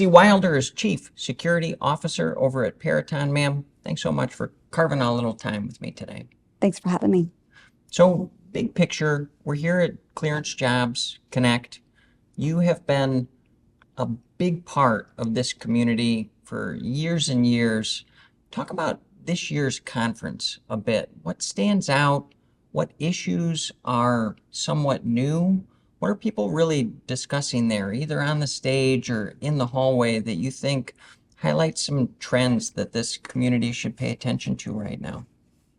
Christy Wilder is Chief Security Officer over at Peraton. Ma'am, thanks so much for carving out a little time with me today. Thanks for having me. So, big picture, we're here at ClearanceJobs Connect. You have been a big part of this community for years and years. Talk about this year's conference a bit. What stands out? What issues are somewhat new? What are people really discussing there, either on the stage or in the hallway, that you think highlight some trends that this community should pay attention to right now?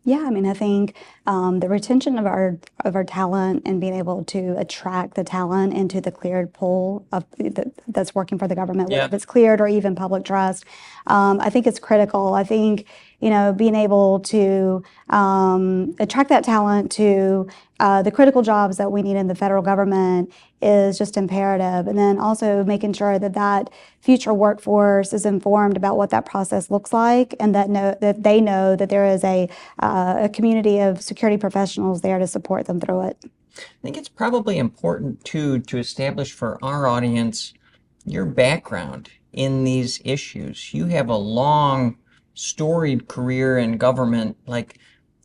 Yeah, I mean, I think the retention of our talent and being able to attract the talent into the cleared pool of that's working for the government, Yeah. whether it's cleared or even public trust, I think it's critical. I think being able to attract that talent to the critical jobs that we need in the federal government is just imperative. And then also making sure that that future workforce is informed about what that process looks like, and that they know that there is a community of security professionals there to support them through it. I think it's probably important too to establish for our audience your background in these issues. You have a long, storied career in government.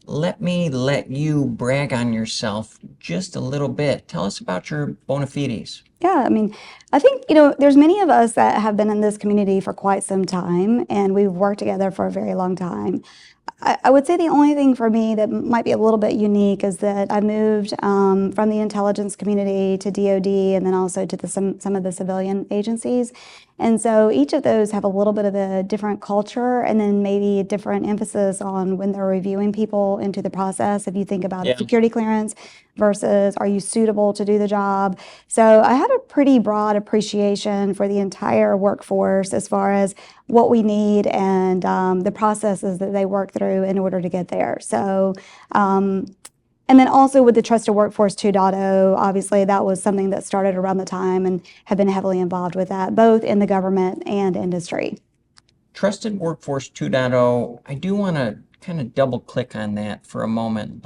Let me let you brag on yourself just a little bit. Tell us about your bona fides. Yeah, I mean, I think, there's many of us that have been in this community for quite some time, and we've worked together for a very long time. I would say the only thing for me that might be a little bit unique is that I moved from the intelligence community to DoD, and then also to some of the civilian agencies. And so each of those have a little bit of a different culture, and then maybe a different emphasis on when they're reviewing people into the process. If you think about a security clearance versus are you suitable to do the job. So I have a pretty broad appreciation for the entire workforce as far as what we need and the processes that they work through in order to get there. So, and then also with the Trusted Workforce 2.0, obviously that was something that started around the time and have been heavily involved with that, both in the government and industry. Trusted Workforce 2.0, I do want to kind of double click on that for a moment.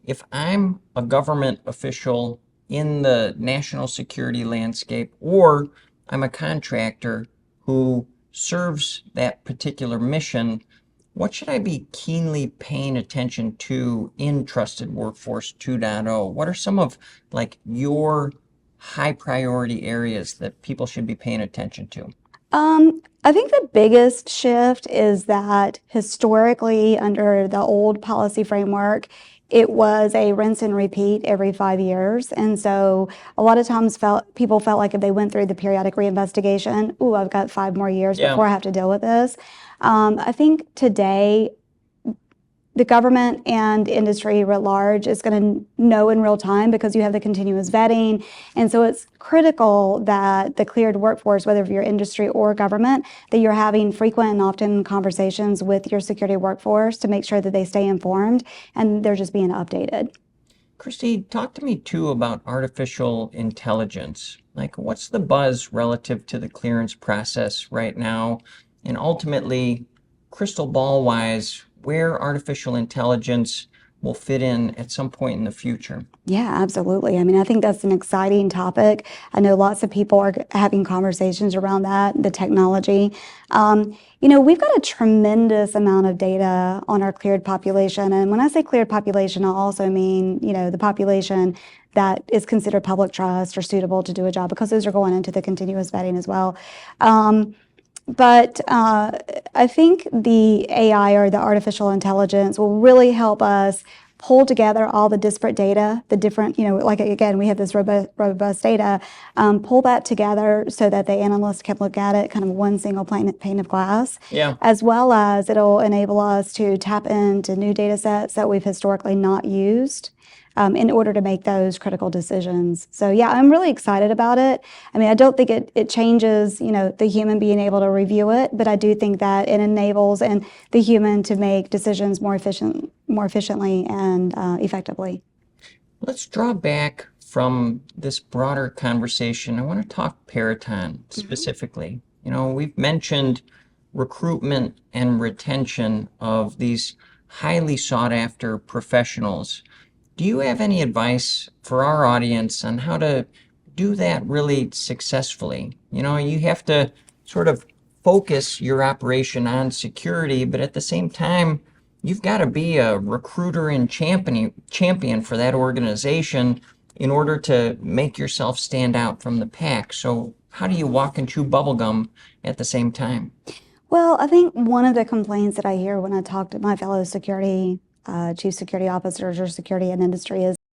If I'm a government official in the national security landscape, or I'm a contractor who serves that particular mission, what should I be keenly paying attention to in Trusted Workforce 2.0? What are some of your high priority areas that people should be paying attention to? I think the biggest shift is that historically under the old policy framework, it was a rinse and repeat every 5 years. And so a lot of times people felt like if they went through the periodic reinvestigation, ooh, I've got 5 more years before I have to deal with this. I think today, the government and industry writ large is going to know in real time because you have the continuous vetting. And so it's critical that the cleared workforce, whether you're industry or government, that you're having frequent and often conversations with your security workforce to make sure that they stay informed and they're just being updated. Christy, talk to me too about artificial intelligence. What's the buzz relative to the clearance process right now? And ultimately, crystal ball wise, where artificial intelligence will fit in at some point in the future. Yeah, absolutely. I mean, I think that's an exciting topic. I know lots of people are having conversations around that, the technology. We've got a tremendous amount of data on our cleared population. And when I say cleared population, I also mean, the population that is considered public trust or suitable to do a job, because those are going into the continuous vetting as well. But I think the AI, or the artificial intelligence, will really help us pull together all the disparate data, the different, again, we have this robust data, pull that together so that the analyst can look at it kind of one single pane of glass, as well as it'll enable us to tap into new data sets that we've historically not used. In order to make those critical decisions. So yeah, I'm really excited about it. I mean, I don't think it changes, the human being able to review it, but I do think that it enables the human to make decisions more efficiently and effectively. Let's draw back from this broader conversation. I want to talk Peraton specifically. We've mentioned recruitment and retention of these highly sought after professionals. Do you have any advice for our audience on how to do that really successfully? You have to sort of focus your operation on security, but at the same time, you've got to be a recruiter and champion for that organization in order to make yourself stand out from the pack. So how do you walk and chew bubblegum at the same time? Well, I think one of the complaints that I hear when I talk to my fellow security chief security officers or security in industry is